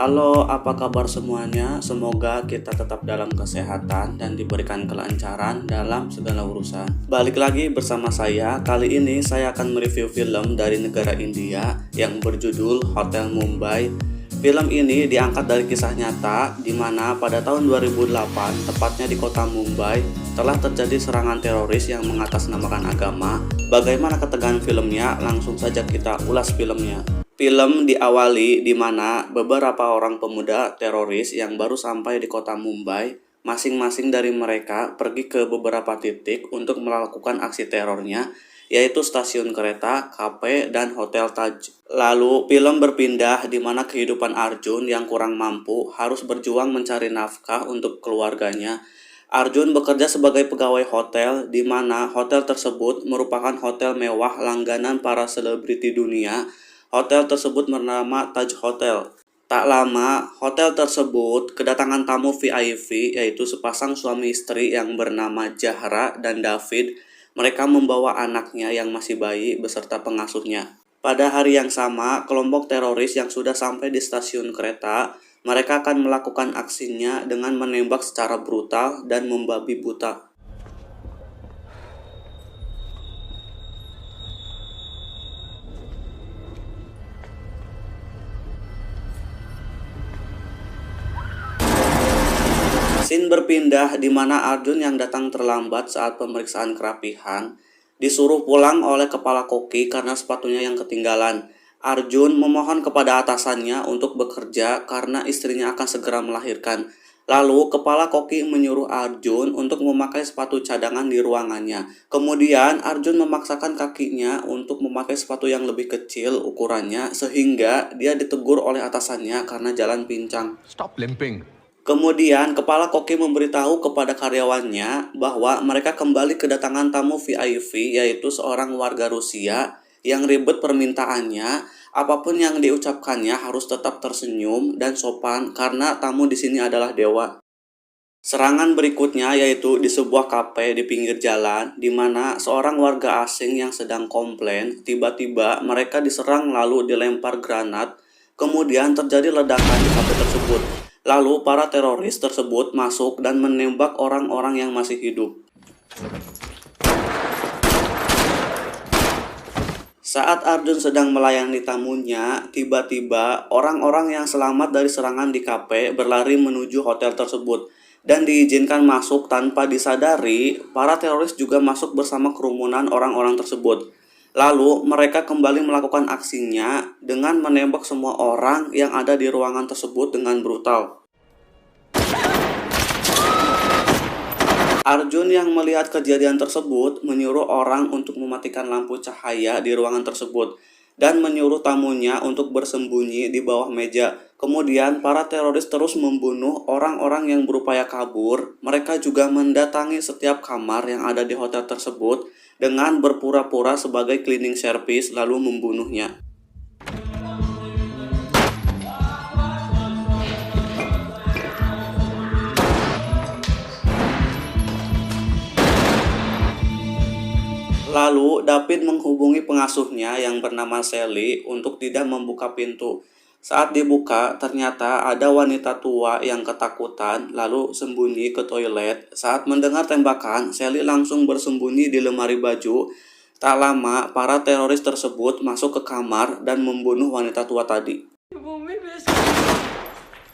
Halo, apa kabar semuanya? Semoga kita tetap dalam kesehatan dan diberikan kelancaran dalam segala urusan. Balik lagi bersama saya. Kali ini saya akan mereview film dari negara India yang berjudul Hotel Mumbai. Film ini diangkat dari kisah nyata di mana pada tahun 2008, tepatnya di kota Mumbai, telah terjadi serangan teroris yang mengatasnamakan agama. Bagaimana ketegangan filmnya? Langsung saja kita ulas filmnya. Film diawali di mana beberapa orang pemuda teroris yang baru sampai di kota Mumbai, masing-masing dari mereka pergi ke beberapa titik untuk melakukan aksi terornya, yaitu stasiun kereta, kafe, dan hotel Taj. Lalu film berpindah di mana kehidupan Arjun yang kurang mampu harus berjuang mencari nafkah untuk keluarganya. Arjun bekerja sebagai pegawai hotel di mana hotel tersebut merupakan hotel mewah langganan para selebriti dunia. Hotel tersebut bernama Taj Hotel. Tak lama, hotel tersebut kedatangan tamu VIP yaitu sepasang suami istri yang bernama Zahra dan David. Mereka membawa anaknya yang masih bayi beserta pengasuhnya. Pada hari yang sama, kelompok teroris yang sudah sampai di stasiun kereta, mereka akan melakukan aksinya dengan menembak secara brutal dan membabi buta. Scene berpindah di mana Arjun yang datang terlambat saat pemeriksaan kerapihan disuruh pulang oleh kepala koki karena sepatunya yang ketinggalan. Arjun memohon kepada atasannya untuk bekerja karena istrinya akan segera melahirkan. Lalu kepala koki menyuruh Arjun untuk memakai sepatu cadangan di ruangannya. Kemudian Arjun memaksakan kakinya untuk memakai sepatu yang lebih kecil ukurannya sehingga dia ditegur oleh atasannya karena jalan pincang. Stop limping. Kemudian, kepala koki memberitahu kepada karyawannya bahwa mereka kembali kedatangan tamu VIP, yaitu seorang warga Rusia yang ribet permintaannya. Apapun yang diucapkannya harus tetap tersenyum dan sopan karena tamu di sini adalah dewa. Serangan berikutnya yaitu di sebuah kafe di pinggir jalan, di mana seorang warga asing yang sedang komplain, tiba-tiba mereka diserang lalu dilempar granat. Kemudian terjadi ledakan di kafe tersebut. Lalu para teroris tersebut masuk dan menembak orang-orang yang masih hidup. Saat Arjun sedang melayani tamunya, tiba-tiba orang-orang yang selamat dari serangan di kafe berlari menuju hotel tersebut dan diizinkan masuk tanpa disadari. Para teroris juga masuk bersama kerumunan orang-orang tersebut. Lalu mereka kembali melakukan aksinya dengan menembak semua orang yang ada di ruangan tersebut dengan brutal. Arjun yang melihat kejadian tersebut menyuruh orang untuk mematikan lampu cahaya di ruangan tersebut dan menyuruh tamunya untuk bersembunyi di bawah meja. Kemudian para teroris terus membunuh orang-orang yang berupaya kabur. Mereka juga mendatangi setiap kamar yang ada di hotel tersebut dengan berpura-pura sebagai cleaning service lalu membunuhnya. Lalu David menghubungi pengasuhnya yang bernama Sally untuk tidak membuka pintu. Saat dibuka, ternyata ada wanita tua yang ketakutan lalu sembunyi ke toilet. Saat mendengar tembakan, Sally langsung bersembunyi di lemari baju. Tak lama, para teroris tersebut masuk ke kamar dan membunuh wanita tua tadi.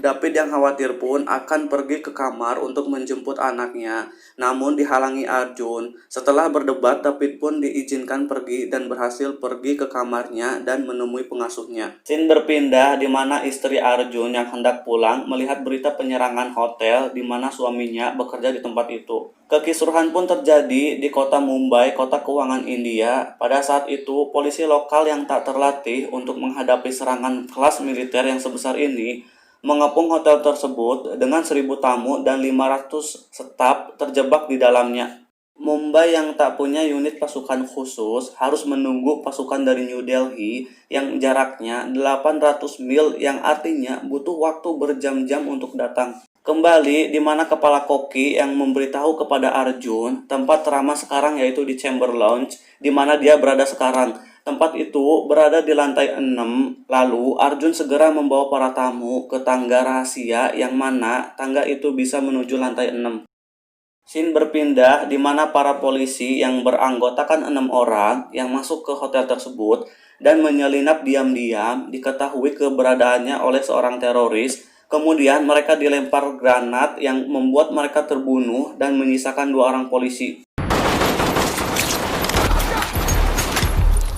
David yang khawatir pun akan pergi ke kamar untuk menjemput anaknya, namun dihalangi Arjun. Setelah berdebat, David pun diizinkan pergi dan berhasil pergi ke kamarnya dan menemui pengasuhnya. Scene berpindah di mana istri Arjun yang hendak pulang melihat berita penyerangan hotel di mana suaminya bekerja di tempat itu. Kekisruhan pun terjadi di kota Mumbai, kota keuangan India. Pada saat itu, polisi lokal yang tak terlatih untuk menghadapi serangan kelas militer yang sebesar ini mengepung hotel tersebut dengan 1.000 tamu dan 500 staf terjebak di dalamnya. Mumbai yang tak punya unit pasukan khusus harus menunggu pasukan dari New Delhi yang jaraknya 800 mil yang artinya butuh waktu berjam-jam untuk datang. Kembali di mana kepala koki yang memberitahu kepada Arjun tempat ramah sekarang yaitu di Chamber Lounge di mana dia berada sekarang. Tempat itu berada di lantai 6. Lalu Arjun segera membawa para tamu ke tangga rahasia yang mana tangga itu bisa menuju lantai 6. Scene berpindah di mana para polisi yang beranggotakan 6 orang yang masuk ke hotel tersebut dan menyelinap diam-diam diketahui keberadaannya oleh seorang teroris. Kemudian mereka dilempar granat yang membuat mereka terbunuh dan menyisakan 2 orang polisi.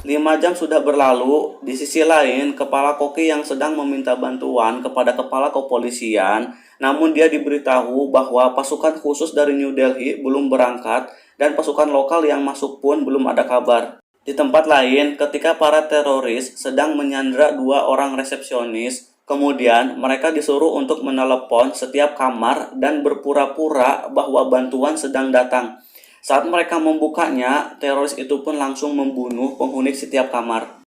5 jam sudah berlalu. Di sisi lain, kepala koki yang sedang meminta bantuan kepada kepala kepolisian, namun dia diberitahu bahwa pasukan khusus dari New Delhi belum berangkat dan pasukan lokal yang masuk pun belum ada kabar. Di tempat lain, ketika para teroris sedang menyandra 2 orang resepsionis, kemudian mereka disuruh untuk menelepon setiap kamar dan berpura-pura bahwa bantuan sedang datang. Saat mereka membukanya, teroris itu pun langsung membunuh penghuni setiap kamar.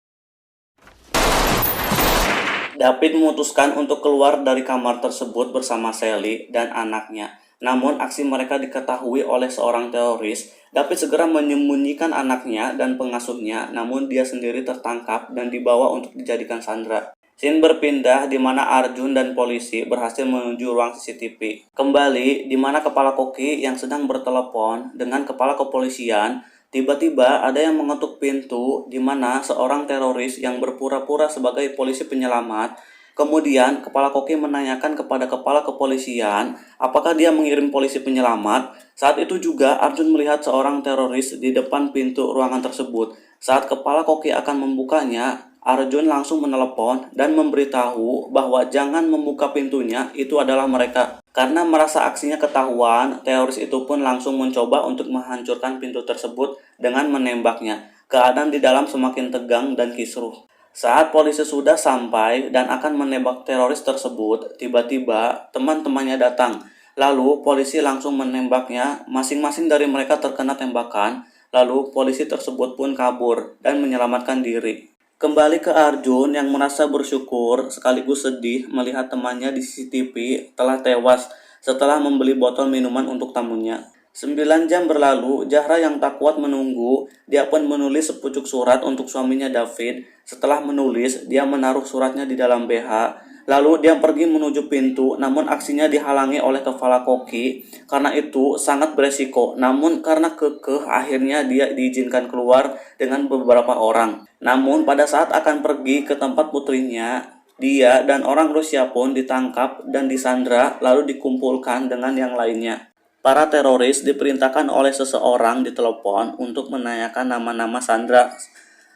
David memutuskan untuk keluar dari kamar tersebut bersama Sally dan anaknya. Namun aksi mereka diketahui oleh seorang teroris. David segera menyembunyikan anaknya dan pengasuhnya, namun dia sendiri tertangkap dan dibawa untuk dijadikan sandera. Scene berpindah di mana Arjun dan polisi berhasil menuju ruang CCTV. Kembali di mana kepala koki yang sedang bertelepon dengan kepala kepolisian, tiba-tiba ada yang mengetuk pintu di mana seorang teroris yang berpura-pura sebagai polisi penyelamat. Kemudian kepala koki menanyakan kepada kepala kepolisian apakah dia mengirim polisi penyelamat. Saat itu juga Arjun melihat seorang teroris di depan pintu ruangan tersebut. Saat kepala koki akan membukanya, Arjun langsung menelepon dan memberitahu bahwa jangan membuka pintunya, itu adalah mereka. Karena merasa aksinya ketahuan, teroris itu pun langsung mencoba untuk menghancurkan pintu tersebut dengan menembaknya. Keadaan di dalam semakin tegang dan kisruh. Saat polisi sudah sampai dan akan menembak teroris tersebut, tiba-tiba teman-temannya datang. Lalu polisi langsung menembaknya, masing-masing dari mereka terkena tembakan. Lalu polisi tersebut pun kabur dan menyelamatkan diri. Kembali ke Arjun yang merasa bersyukur sekaligus sedih melihat temannya di CCTV telah tewas setelah membeli botol minuman untuk tamunya. 9 jam berlalu, Zahra yang tak kuat menunggu, dia pun menulis sepucuk surat untuk suaminya David. Setelah menulis, dia menaruh suratnya di dalam BH. Lalu dia pergi menuju pintu, namun aksinya dihalangi oleh kepala koki. Karena itu sangat beresiko, namun karena kekeh akhirnya dia diizinkan keluar dengan beberapa orang. Namun pada saat akan pergi ke tempat putrinya, dia dan orang Rusia pun ditangkap dan disandra lalu dikumpulkan dengan yang lainnya. Para teroris diperintahkan oleh seseorang di telepon untuk menanyakan nama-nama sandra.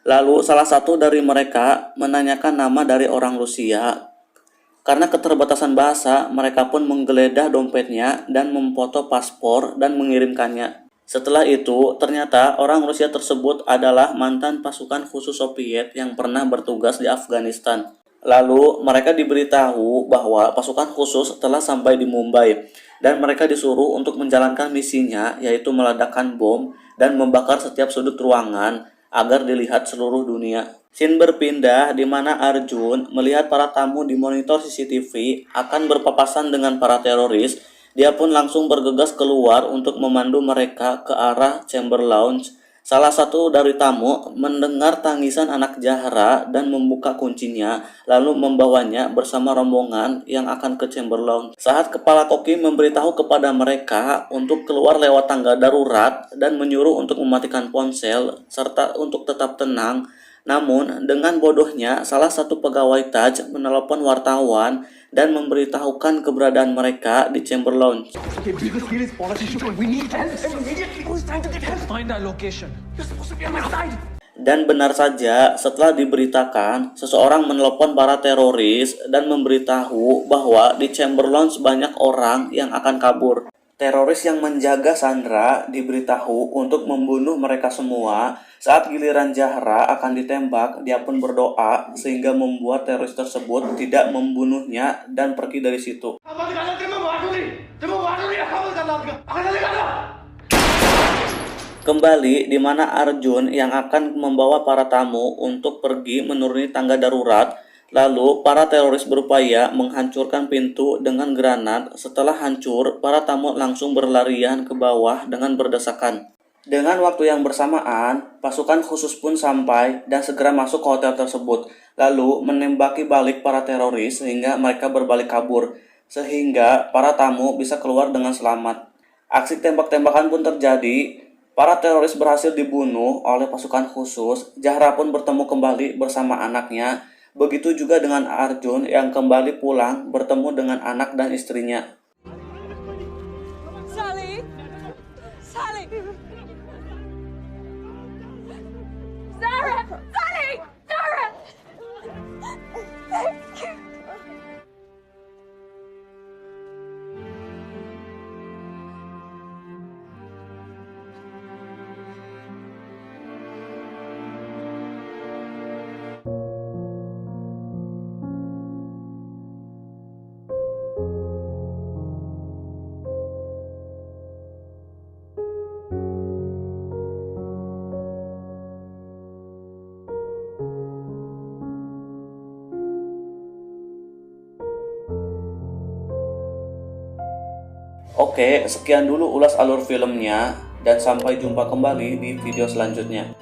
Lalu salah satu dari mereka menanyakan nama dari orang Rusia. Karena keterbatasan bahasa, mereka pun menggeledah dompetnya dan memfoto paspor dan mengirimkannya. Setelah itu, ternyata orang Rusia tersebut adalah mantan pasukan khusus Soviet yang pernah bertugas di Afghanistan. Lalu, mereka diberitahu bahwa pasukan khusus telah sampai di Mumbai dan mereka disuruh untuk menjalankan misinya, yaitu meledakkan bom dan membakar setiap sudut ruangan agar dilihat seluruh dunia. Scene berpindah di mana Arjun melihat para tamu di monitor CCTV akan berpapasan dengan para teroris. Dia pun langsung bergegas keluar untuk memandu mereka ke arah chamber lounge. Salah satu dari tamu mendengar tangisan anak Zahra dan membuka kuncinya, lalu membawanya bersama rombongan yang akan ke chamber lounge. Saat kepala koki memberitahu kepada mereka untuk keluar lewat tangga darurat dan menyuruh untuk mematikan ponsel serta untuk tetap tenang, namun dengan bodohnya salah satu pegawai Taj menelepon wartawan dan memberitahukan keberadaan mereka di chamber lounge. Okay, biggest deal is politician. We need help immediately. Who's trying to get help? Find our location. You're supposed to be on my side. Dan benar saja, setelah diberitakan, seseorang menelepon para teroris dan memberitahu bahwa di chamber lounge banyak orang yang akan kabur. Teroris yang menjaga Sandra diberitahu untuk membunuh mereka semua. Saat giliran Zahra akan ditembak, dia pun berdoa sehingga membuat teroris tersebut tidak membunuhnya dan pergi dari situ. Kembali di mana Arjun yang akan membawa para tamu untuk pergi menuruni tangga darurat. Lalu para teroris berupaya menghancurkan pintu dengan granat. Setelah hancur, para tamu langsung berlarian ke bawah dengan berdesakan. Dengan waktu yang bersamaan, pasukan khusus pun sampai dan segera masuk ke hotel tersebut, lalu menembaki balik para teroris sehingga mereka berbalik kabur, sehingga para tamu bisa keluar dengan selamat. Aksi tembak-tembakan pun terjadi, para teroris berhasil dibunuh oleh pasukan khusus, Zahra pun bertemu kembali bersama anaknya, begitu juga dengan Arjun yang kembali pulang bertemu dengan anak dan istrinya. Sally! Sally! Zahra! Sally! Zahra! Thank you. Oke, sekian dulu ulas alur filmnya, dan sampai jumpa kembali di video selanjutnya.